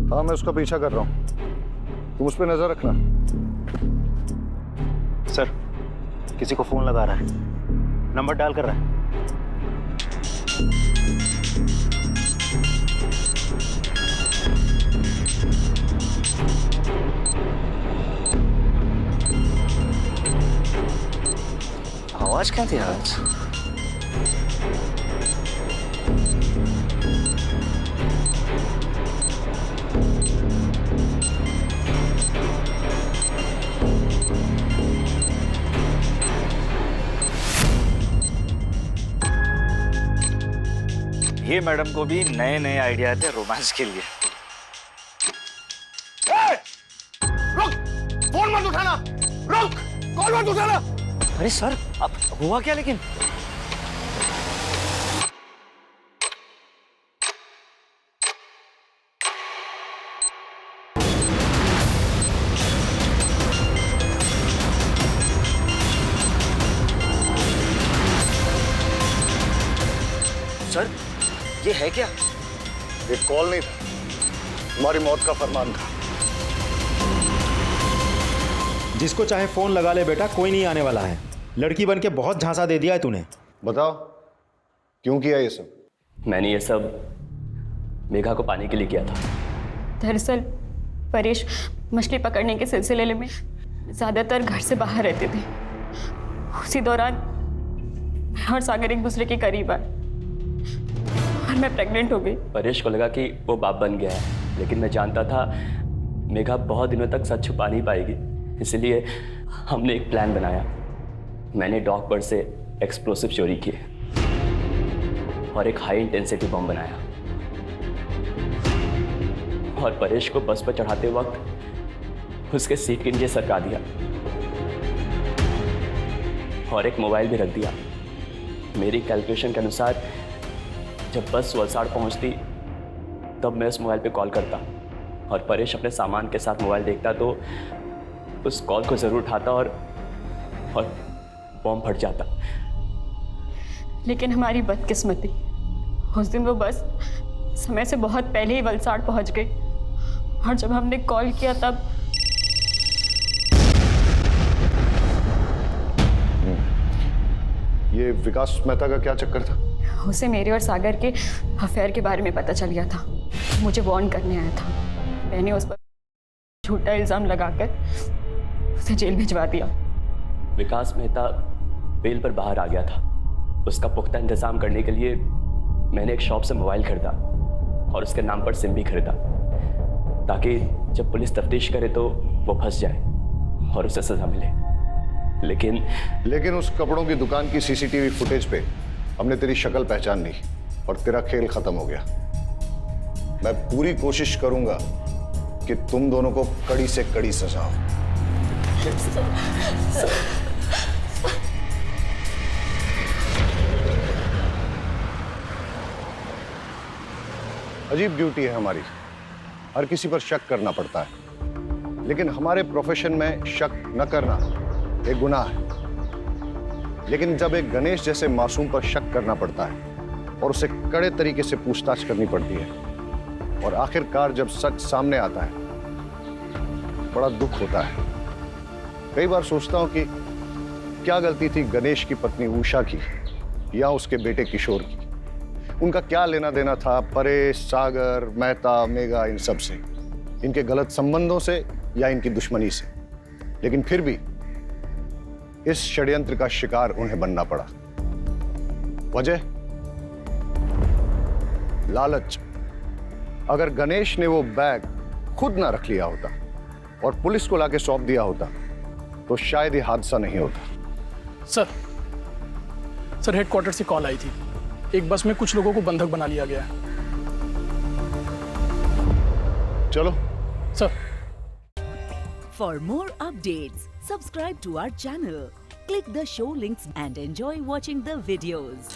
हाँ मैं उसका पीछा कर रहा हूँ, तुम उस पर नजर रखना। सर किसी को फोन लगा रहा है, नंबर डायल कर रहा है। आवाज क्या थी आज? ये मैडम को भी नए नए आइडिया थे रोमांस के लिए। रुक, फोन मत उठाना, रुक, कॉल मत उठाना। अरे सर अब हुआ क्या? लेकिन सर ये है क्या? ये कॉल नहीं था, तुम्हारी मौत का फरमान था। जिसको चाहे फोन लगा ले बेटा, कोई नहीं आने वाला है। लड़की बन के बहुत झांसा दे दिया है तूने। बताओ क्यों किया ये सब? मैंने ये सब मेघा को पाने के लिए किया था। दरअसल परेश मछली पकड़ने के सिलसिले में ज़्यादातर घर से बाहर रहते थे। उसी दौरान मैं और सागर एक दूसरे के करीब आए और मैं प्रेग्नेंट हो गई। परेश को लगा कि वो बाप बन गया है, लेकिन मैं जानता था मेघा बहुत दिनों तक सच छुपा नहीं पाएगी। इसलिए हमने एक प्लान बनाया। मैंने डॉक पर से एक्सप्लोसिव चोरी किए और एक हाई इंटेंसिटी बम बनाया और परेश को बस पर चढ़ाते वक्त उसके सीट के नीचे सरका दिया और एक मोबाइल भी रख दिया। मेरी कैलकुलेशन के अनुसार जब बस वलसाड़ पहुंचती तब मैं उस मोबाइल पे कॉल करता और परेश अपने सामान के साथ मोबाइल देखता तो उस कॉल को ज़रूर उठाता और बॉम्ब फट जाता। लेकिन हमारी बदकिस्मती, उस दिन वो बस समय से बहुत पहले ही वलसाड़ पहुंच गई और जब हमने कॉल किया तब ये विकास मेहता का क्या चक्कर था? उसे मेरे और सागर के अफेयर के बारे में पता चल गया था। मुझे वार्न करने आया था। मैंने उस पर झूठा इल्ज़ाम लगाकर उसे जेल भिजवा दिया। विकास मेहता बेल पर बाहर आ गया था। उसका पुख्ता इंतजाम करने के लिए मैंने एक शॉप से मोबाइल खरीदा और उसके नाम पर सिम भी खरीदा ताकि जब पुलिस तफ्तीश करे तो वो फंस जाए। और उसे सजा मिले। लेकिन उस कपड़ों की दुकान की सीसीटीवी फुटेज पे हमने तेरी शक्ल पहचान ली और तेरा खेल खत्म हो गया। मैं पूरी कोशिश करूंगा कि तुम दोनों को कड़ी से कड़ी सजा हो। अजीब ड्यूटी है हमारी, हर किसी पर शक करना पड़ता है, लेकिन हमारे प्रोफेशन में शक न करना एक गुनाह है। लेकिन जब एक गणेश जैसे मासूम पर शक करना पड़ता है और उसे कड़े तरीके से पूछताछ करनी पड़ती है और आखिरकार जब सच सामने आता है, बड़ा दुख होता है। कई बार सोचता हूं कि क्या गलती थी गणेश की पत्नी उषा की या उसके बेटे किशोर की। उनका क्या लेना देना था परेश, सागर, मेहता, मेघा, इन सब से, इनके गलत संबंधों से या इनकी दुश्मनी से। लेकिन फिर भी इस षड्यंत्र का शिकार उन्हें बनना पड़ा। वजह लालच। अगर गणेश ने वो बैग खुद ना रख लिया होता और पुलिस को लाके सौंप दिया होता तो शायद ये हादसा नहीं होता। सर हेडक्वार्टर से कॉल आई थी, एक बस में कुछ लोगों को बंधक बना लिया गया है। चलो sir. For more updates, subscribe to our channel, click the show links and enjoy watching the videos.